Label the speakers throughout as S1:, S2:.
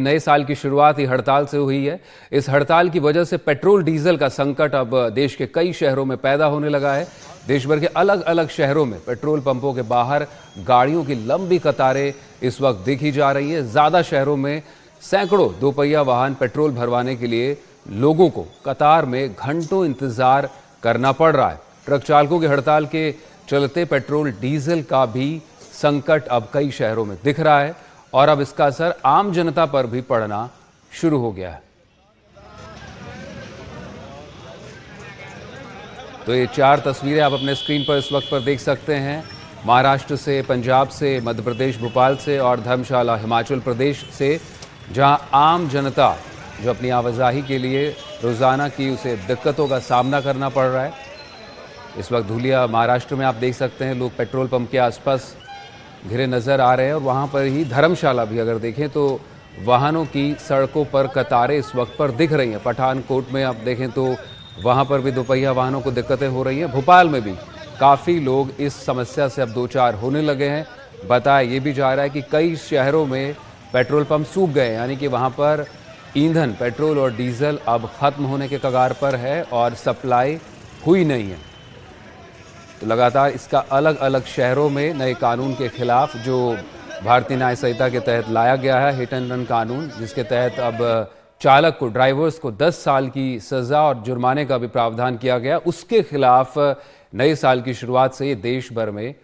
S1: नए साल की शुरुआत ही हड़ताल से हुई है। इस हड़ताल की वजह से पेट्रोल डीजल का संकट अब देश के कई शहरों में पैदा होने लगा है। देश भर के अलग अलग शहरों में पेट्रोल पंपों के बाहर गाड़ियों की लंबी कतारें इस वक्त देखी जा रही है। ज्यादा शहरों में सैकड़ों दोपहिया वाहन पेट्रोल भरवाने के लिए लोगों को कतार में घंटों इंतजार करना पड़ रहा है। ट्रक चालकों की हड़ताल के चलते पेट्रोल डीजल का भी संकट अब कई शहरों में दिख रहा है और अब इसका असर आम जनता पर भी पड़ना शुरू हो गया है। तो ये 4 तस्वीरें आप अपने स्क्रीन पर इस वक्त पर देख सकते हैं। महाराष्ट्र से, पंजाब से, मध्य प्रदेश भोपाल से और धर्मशाला हिमाचल प्रदेश से, जहां आम जनता जो अपनी आवाजाही के लिए रोजाना की उसे दिक्कतों का सामना करना पड़ रहा है। इस वक्त धुलिया महाराष्ट्र में आप देख सकते हैं, लोग पेट्रोल पंप के आसपास घिरे नजर आ रहे हैं और वहां पर ही धर्मशाला भी अगर देखें तो वाहनों की सड़कों पर कतारें इस वक्त पर दिख रही हैं। पठानकोट में आप देखें तो वहां पर भी दोपहिया वाहनों को दिक्कतें हो रही हैं। भोपाल में भी काफ़ी लोग इस समस्या से अब दो चार होने लगे हैं। बताया ये भी जा रहा है कि कई शहरों में पेट्रोल पंप सूख गए, यानी कि वहाँ पर ईंधन, पेट्रोल और डीजल अब ख़त्म होने के कगार पर है और सप्लाई हुई नहीं है। तो लगातार इसका अलग अलग शहरों में नए कानून के खिलाफ, जो भारतीय न्याय संहिता के तहत लाया गया है, हिट एंड रन कानून, जिसके तहत अब चालक को, ड्राइवर्स को 10 साल की सजा और जुर्माने का भी प्रावधान किया गया, उसके खिलाफ नए साल की शुरुआत से ये देश भर में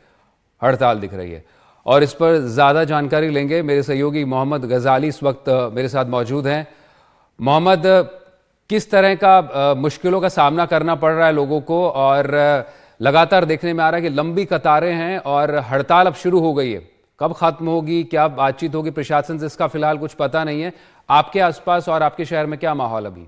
S1: हड़ताल दिख रही है। और इस पर ज़्यादा जानकारी लेंगे मेरे सहयोगी मोहम्मद गजाली इस वक्त मेरे साथ मौजूद हैं। मोहम्मद, किस तरह का मुश्किलों का सामना करना पड़ रहा है लोगों को, और लगातार देखने में आ रहा है कि लंबी कतारें हैं और हड़ताल अब शुरू हो गई है, कब खत्म होगी, क्या बातचीत होगी प्रशासन से, इसका फिलहाल कुछ पता नहीं है। आपके आसपास और आपके शहर में क्या माहौल अभी?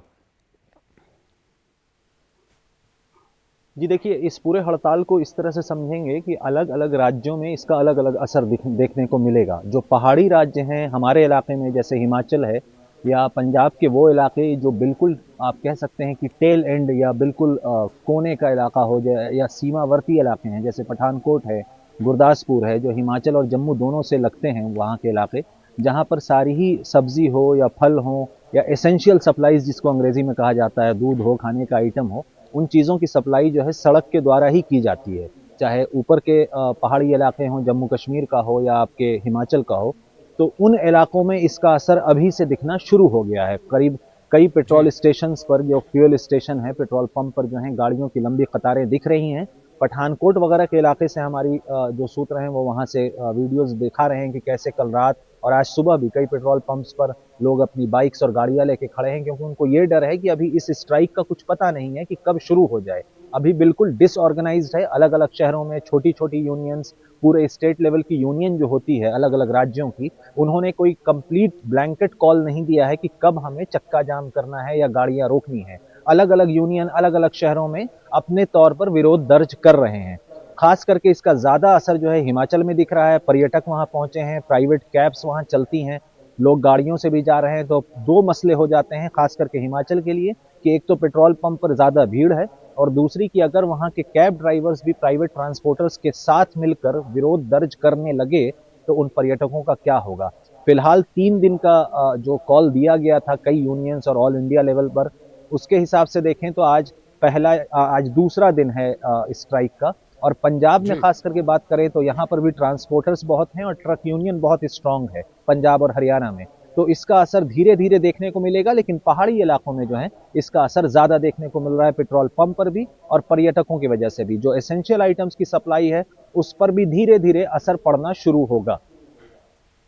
S2: जी देखिए, इस पूरे हड़ताल को इस तरह से समझेंगे कि अलग अलग राज्यों में इसका अलग अलग असर देखने को मिलेगा। जो पहाड़ी राज्य हैं हमारे इलाके में, जैसे हिमाचल है या पंजाब के वो इलाके जो बिल्कुल आप कह सकते हैं कि टेल एंड या बिल्कुल कोने का इलाका हो जाए, या सीमावर्ती इलाके हैं जैसे पठानकोट है, गुरदासपुर है, जो हिमाचल और जम्मू दोनों से लगते हैं, वहाँ के इलाके जहाँ पर सारी ही सब्जी हो या फल हो या एसेंशियल सप्लाईज जिसको अंग्रेजी में कहा जाता है, दूध हो, खाने का आइटम हो, उन चीज़ों की सप्लाई जो है सड़क के द्वारा ही की जाती है। चाहे ऊपर के पहाड़ी इलाके हों, जम्मू कश्मीर का हो या आपके हिमाचल का हो, तो उन इलाकों में इसका असर अभी से दिखना शुरू हो गया है। करीब कई पेट्रोल स्टेशंस पर, जो फ्यूल स्टेशन है, पेट्रोल पंप पर जो है गाड़ियों की लंबी कतारें दिख रही हैं। पठानकोट वगैरह के इलाके से हमारी जो सूत्र हैं वो वहाँ से वीडियोस दिखा रहे हैं कि कैसे कल रात और आज सुबह भी कई पेट्रोल पंप्स पर लोग अपनी बाइक्स और गाड़ियां लेके खड़े हैं, क्योंकि उनको ये डर है कि अभी इस स्ट्राइक का कुछ पता नहीं है कि कब शुरू हो जाए। अभी बिल्कुल डिसऑर्गेनाइज्ड है। अलग अलग शहरों में छोटी छोटी यूनियंस, पूरे स्टेट लेवल की यूनियन जो होती है अलग अलग राज्यों की, उन्होंने कोई कंप्लीट ब्लैंकेट कॉल नहीं दिया है कि कब हमें चक्का जाम करना है या गाड़ियां रोकनी है। अलग अलग यूनियन अलग अलग शहरों में अपने तौर पर विरोध दर्ज कर रहे हैं। खास करके इसका ज्यादा असर जो है हिमाचल में दिख रहा है। पर्यटक वहां पहुंचे हैं, प्राइवेट कैब्स वहां चलती हैं, लोग गाड़ियों से भी जा रहे हैं। तो दो मसले हो जाते हैं खास करके हिमाचल के लिए, कि एक तो पेट्रोल पंप पर ज्यादा भीड़ है, और दूसरी कि अगर वहां के कैब ड्राइवर्स भी प्राइवेट ट्रांसपोर्टर्स के साथ मिलकर विरोध दर्ज करने लगे तो उन पर्यटकों का क्या होगा। फिलहाल 3 दिन का जो कॉल दिया गया था कई यूनियंस और ऑल इंडिया लेवल पर, उसके हिसाब से देखें तो आज दूसरा दिन है स्ट्राइक का। और पंजाब में खास करके बात करें तो यहाँ पर भी ट्रांसपोर्टर्स बहुत हैं और ट्रक यूनियन बहुत स्ट्रांग है पंजाब और हरियाणा में। तो इसका असर धीरे धीरे देखने को मिलेगा, लेकिन पहाड़ी इलाकों में जो है इसका असर ज्यादा देखने को मिल रहा है, पेट्रोल पंप पर भी और पर्यटकों की वजह से भी। जो एसेंशियल आइटम्स की सप्लाई है उस पर भी धीरे धीरे असर पड़ना शुरू होगा।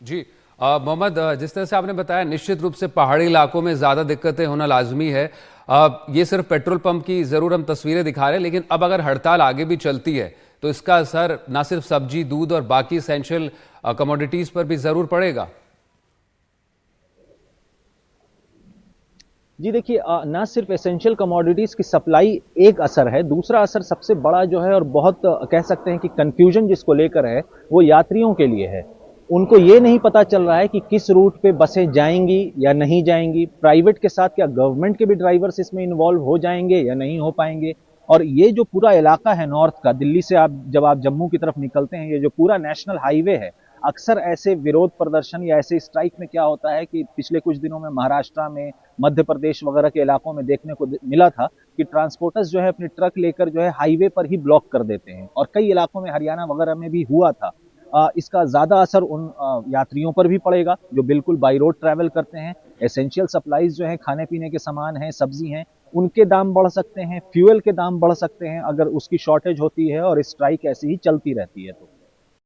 S1: जी मोहम्मद, जिस तरह से आपने बताया, निश्चित रूप से पहाड़ी इलाकों में ज़्यादा दिक्कतें होना लाजमी है। ये सिर्फ पेट्रोल पंप की ज़रूर हम तस्वीरें दिखा रहे हैं, लेकिन अब अगर हड़ताल आगे भी चलती है तो इसका असर ना सिर्फ सब्जी, दूध और बाकी एसेंशियल कमोडिटीज़ पर भी ज़रूर पड़ेगा।
S2: जी देखिए, ना सिर्फ एसेंशियल कमोडिटीज की सप्लाई एक असर है, दूसरा असर सबसे बड़ा जो है और बहुत कह सकते हैं कि कंफ्यूजन जिसको लेकर है, वो यात्रियों के लिए है। उनको ये नहीं पता चल रहा है कि किस रूट पे बसें जाएंगी या नहीं जाएंगी। प्राइवेट के साथ क्या गवर्नमेंट के भी ड्राइवर्स इसमें इन्वॉल्व हो जाएंगे या नहीं हो पाएंगे। और ये जो पूरा इलाका है नॉर्थ का, दिल्ली से जब आप जम्मू की तरफ निकलते हैं, ये जो पूरा नेशनल हाईवे है, अक्सर ऐसे विरोध प्रदर्शन या ऐसे स्ट्राइक में क्या होता है कि पिछले कुछ दिनों में महाराष्ट्र में, मध्य प्रदेश वगैरह के इलाकों में देखने को मिला था कि ट्रांसपोर्टर्स जो है अपने ट्रक लेकर जो है हाईवे पर ही ब्लॉक कर देते हैं, और कई इलाकों में हरियाणा वगैरह में भी हुआ था। इसका ज्यादा असर उन यात्रियों पर भी पड़ेगा जो बिल्कुल बाई रोड ट्रैवल करते हैं। एसेंशियल सप्लाईज जो है, खाने पीने के सामान हैं, सब्जी हैं, उनके दाम बढ़ सकते हैं, फ्यूल के दाम बढ़ सकते हैं अगर उसकी शॉर्टेज होती है और स्ट्राइक ऐसी ही चलती रहती है तो।